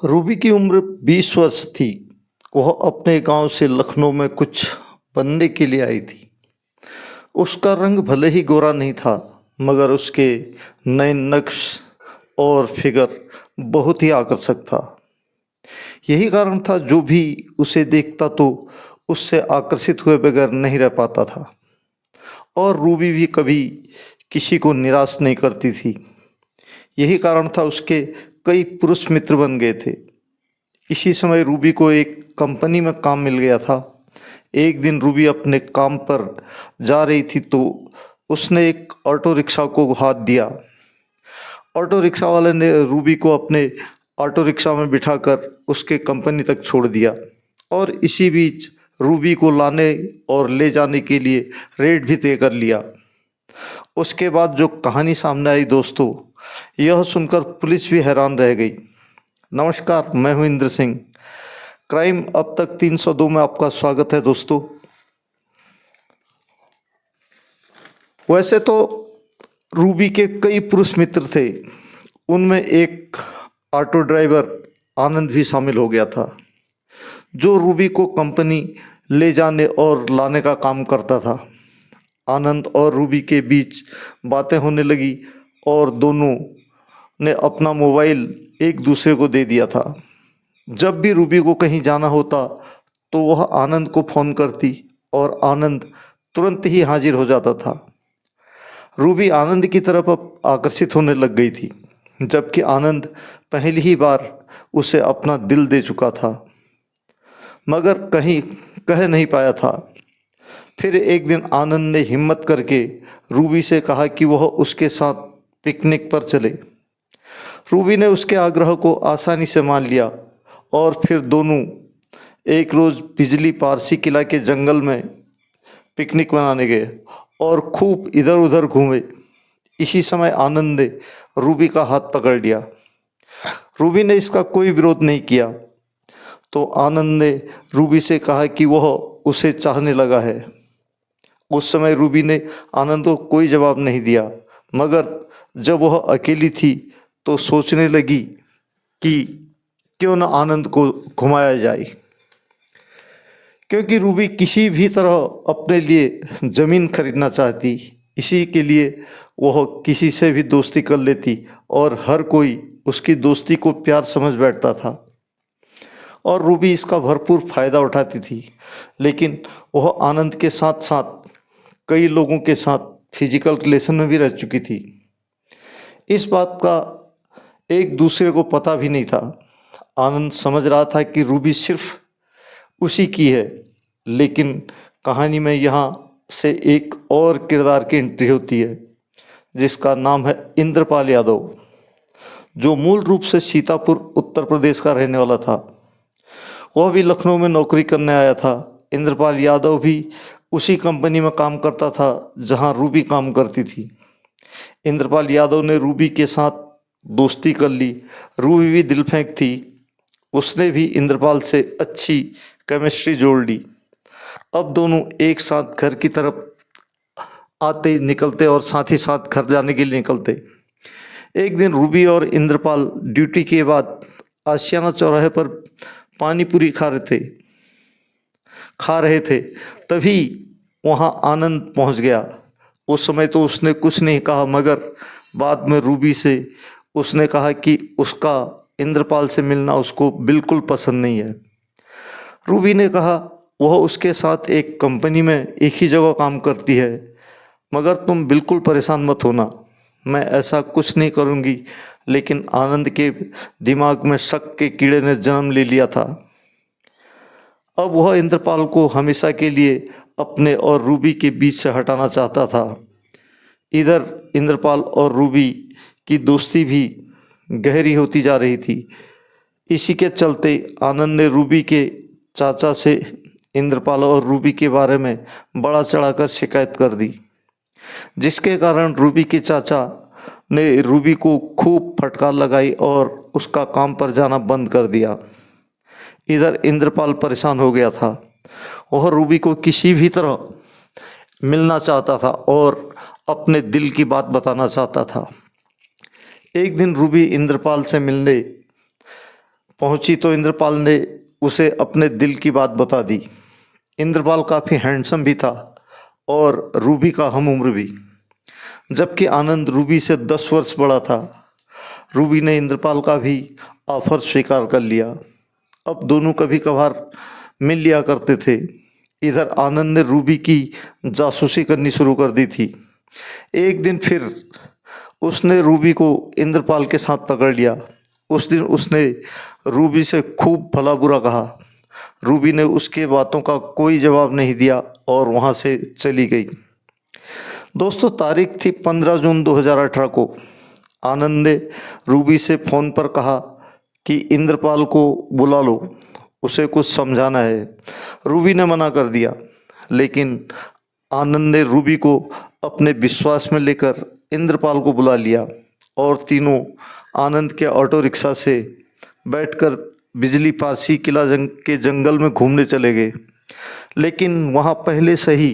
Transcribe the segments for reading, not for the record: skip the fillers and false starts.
Ruby की उम्र 20 वर्ष थी। वह अपने गांव से लखनऊ में कुछ बनने के लिए आई थी। उसका रंग भले ही गोरा नहीं था, मगर उसके नए नक्श और फिगर बहुत ही आकर्षक था। यही कारण था जो भी उसे देखता तो उससे आकर्षित हुए बगैर नहीं रह पाता था। और रूबी भी कभी किसी को निराश नहीं करती थी। यही कारण था उसके कई पुरुष मित्र बन गए थे। इसी समय रूबी को एक कंपनी में काम मिल गया था। एक दिन रूबी अपने काम पर जा रही थी तो उसने एक ऑटो रिक्शा को हाथ दिया। ऑटो रिक्शा वाले ने रूबी को अपने ऑटो रिक्शा में बिठाकर उसके कंपनी तक छोड़ दिया और इसी बीच रूबी को लाने और ले जाने के लिए रेट भी तय कर लिया। उसके बाद जो कहानी सामने आई दोस्तों, यह सुनकर पुलिस भी हैरान रह गई। नमस्कार, मैं हूं इंद्र सिंह। क्राइम अब तक 302 में आपका स्वागत है दोस्तों। वैसे तो रूबी के कई पुरुष मित्र थे। उनमें एक ऑटो ड्राइवर आनंद भी शामिल हो गया था, जो रूबी को कंपनी ले जाने और लाने का काम करता था। आनंद और रूबी के बीच बातें होने लगी और दोनों ने अपना मोबाइल एक दूसरे को दे दिया था। जब भी रूबी को कहीं जाना होता तो वह आनंद को फ़ोन करती और आनंद तुरंत ही हाजिर हो जाता था। रूबी आनंद की तरफ अब आकर्षित होने लग गई थी, जबकि आनंद पहली ही बार उसे अपना दिल दे चुका था, मगर कहीं कह नहीं पाया था। फिर एक दिन आनंद ने हिम्मत करके रूबी से कहा कि वह उसके साथ पिकनिक पर चले। रूबी ने उसके आग्रह को आसानी से मान लिया और फिर दोनों एक रोज़ बिजली पारसी किला के जंगल में पिकनिक मनाने गए और खूब इधर उधर घूमे। इसी समय आनंद ने रूबी का हाथ पकड़ लिया। रूबी ने इसका कोई विरोध नहीं किया तो आनंद ने रूबी से कहा कि वह उसे चाहने लगा है। उस समय रूबी ने आनंद को कोई जवाब नहीं दिया, मगर जब वह अकेली थी तो सोचने लगी कि क्यों न आनंद को घुमाया जाए, क्योंकि रूबी किसी भी तरह अपने लिए ज़मीन खरीदना चाहती। इसी के लिए वह किसी से भी दोस्ती कर लेती और हर कोई उसकी दोस्ती को प्यार समझ बैठता था और रूबी इसका भरपूर फ़ायदा उठाती थी। लेकिन वह आनंद के साथ साथ कई लोगों के साथ फिजिकल रिलेशन में भी रह चुकी थी। इस बात का एक दूसरे को पता भी नहीं था। आनंद समझ रहा था कि रूबी सिर्फ उसी की है, लेकिन कहानी में यहाँ से एक और किरदार की एंट्री होती है, जिसका नाम है इंद्रपाल यादव, जो मूल रूप से सीतापुर उत्तर प्रदेश का रहने वाला था। वह भी लखनऊ में नौकरी करने आया था। इंद्रपाल यादव भी उसी कंपनी में काम करता था जहां रूबी काम करती थी। इंद्रपाल यादव ने रूबी के साथ दोस्ती कर ली। रूबी भी दिल फेंक थी। उसने भी इंद्रपाल से अच्छी केमिस्ट्री जोड़ ली। अब दोनों एक साथ घर की तरफ आते निकलते और साथ ही साथ घर जाने के लिए निकलते। एक दिन रूबी और इंद्रपाल ड्यूटी के बाद आशियाना चौराहे पर पानी पूरी खा रहे थे। तभी वहाँ आनंद पहुँच गया। उस समय तो उसने कुछ नहीं कहा, मगर बाद में रूबी से उसने कहा कि उसका इंद्रपाल से मिलना उसको बिल्कुल पसंद नहीं है। रूबी ने कहा वह उसके साथ एक कंपनी में एक ही जगह काम करती है, मगर तुम बिल्कुल परेशान मत होना, मैं ऐसा कुछ नहीं करूँगी। लेकिन आनंद के दिमाग में शक के कीड़े ने जन्म ले लिया था। अब वह इंद्रपाल को हमेशा के लिए अपने और रूबी के बीच से हटाना चाहता था। इधर इंद्रपाल और रूबी की दोस्ती भी गहरी होती जा रही थी। इसी के चलते आनंद ने रूबी के चाचा से इंद्रपाल और रूबी के बारे में बड़ा चढ़ाकर शिकायत कर दी, जिसके कारण रूबी के चाचा ने रूबी को खूब फटकार लगाई और उसका काम पर जाना बंद कर दिया। इधर इंद्रपाल परेशान हो गया था। वह रूबी को किसी भी तरह मिलना चाहता था और अपने दिल की बात बताना चाहता था। एक दिन रूबी इंद्रपाल से मिलने पहुंची तो इंद्रपाल ने उसे अपने दिल की बात बता दी। इंद्रपाल काफ़ी हैंडसम भी था और रूबी का हम उम्र भी, जबकि आनंद रूबी से 10 वर्ष बड़ा था। रूबी ने इंद्रपाल का भी ऑफर स्वीकार कर लिया। अब दोनों कभी कभार मिल लिया करते थे। इधर आनंद ने रूबी की जासूसी करनी शुरू कर दी थी। एक दिन फिर उसने रूबी को इंद्रपाल के साथ पकड़ लिया। उस दिन उसने रूबी से खूब भला बुरा कहा। रूबी ने उसके बातों का कोई जवाब नहीं दिया और वहाँ से चली गई। दोस्तों, तारीख थी 15 जून 2018 को। आनंद ने रूबी से फ़ोन पर कहा कि इंद्रपाल को बुला लो, उसे कुछ समझाना है। रूबी ने मना कर दिया, लेकिन आनंद ने रूबी को अपने विश्वास में लेकर इंद्रपाल को बुला लिया और तीनों आनंद के ऑटो रिक्शा से बैठकर बिजली पारसी किला के जंगल में घूमने चले गए। लेकिन वहाँ पहले से ही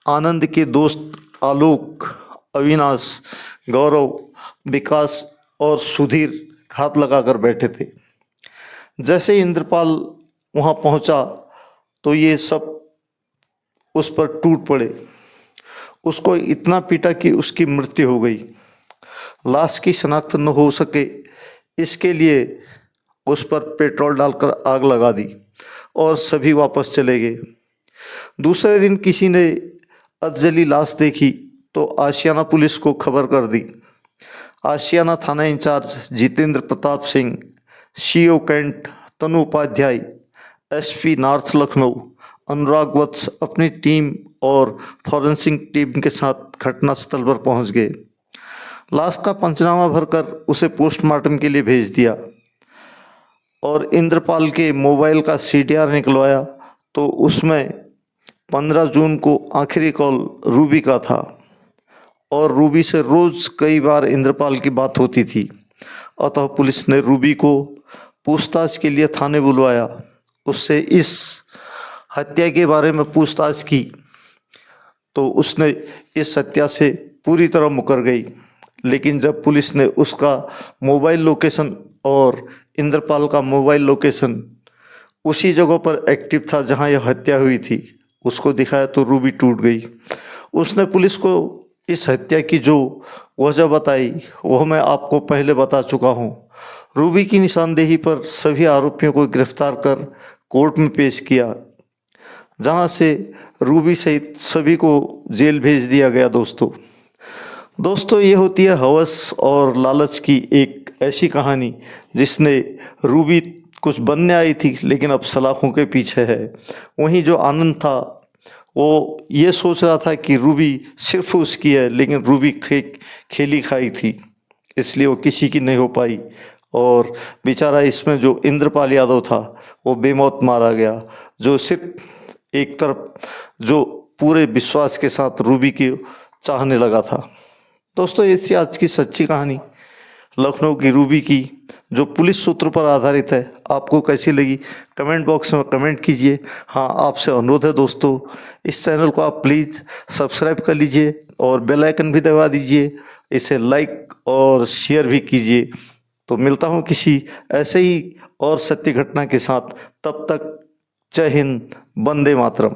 आनंद के दोस्त आलोक, अविनाश, गौरव, विकास और सुधीर हाथ लगाकर बैठे थे। जैसे इंद्रपाल वहाँ पहुँचा तो ये सब उस पर टूट पड़े। उसको इतना पीटा कि उसकी मृत्यु हो गई। लाश की शनाख्त न हो सके इसके लिए उस पर पेट्रोल डालकर आग लगा दी और सभी वापस चले गए। दूसरे दिन किसी ने अधजली लाश देखी तो आशियाना पुलिस को खबर कर दी। आशियाना थाना incharge Jitendra Pratap Singh, CO Cantt Tanu Upadhyay, SP north Lucknow Anurag Vats अपनी टीम और फॉरेंसिक टीम के साथ घटनास्थल पर पहुंच गए। लाश का पंचनामा भरकर उसे पोस्टमार्टम के लिए भेज दिया और इंद्रपाल के मोबाइल का सीडीआर निकलवाया तो उसमें 15 जून को आखिरी कॉल रूबी का था और रूबी से रोज़ कई बार इंद्रपाल की बात होती थी। अतः पुलिस ने रूबी को पूछताछ के लिए थाने बुलवाया। उससे इस हत्या के बारे में पूछताछ की तो उसने इस हत्या से पूरी तरह मुकर गई। लेकिन जब पुलिस ने उसका मोबाइल लोकेशन और इंद्रपाल का मोबाइल लोकेशन उसी जगह पर एक्टिव था जहां यह हत्या हुई थी, उसको दिखाया तो रूबी टूट गई। उसने पुलिस को इस हत्या की जो वजह बताई वह मैं आपको पहले बता चुका हूँ। रूबी की निशानदेही पर सभी आरोपियों को गिरफ्तार कर कोर्ट में पेश किया, जहां से रूबी सहित सभी को जेल भेज दिया गया। दोस्तों, ये होती है हवस और लालच की एक ऐसी कहानी जिसने रूबी कुछ बनने आई थी लेकिन अब सलाखों के पीछे है। वहीं जो आनंद था वो ये सोच रहा था कि रूबी सिर्फ उसकी है, लेकिन रूबी खेली खाई थी, इसलिए वो किसी की नहीं हो पाई और बेचारा इसमें जो इंद्रपाल यादव था वो बेमौत मारा गया, जो सिर्फ एक तरफ जो पूरे विश्वास के साथ रूबी की चाहने लगा था। दोस्तों, ये थी आज की सच्ची कहानी लखनऊ की रूबी की, जो पुलिस सूत्र पर आधारित है। आपको कैसी लगी कमेंट बॉक्स में कमेंट कीजिए। हाँ, आपसे अनुरोध है दोस्तों, इस चैनल को आप प्लीज़ सब्सक्राइब कर लीजिए और बेल आइकन भी दबा दीजिए। इसे लाइक और शेयर भी कीजिए। तो मिलता हूँ किसी ऐसे ही और सत्य घटना के साथ। तब तक जय हिंद, वंदे मातरम।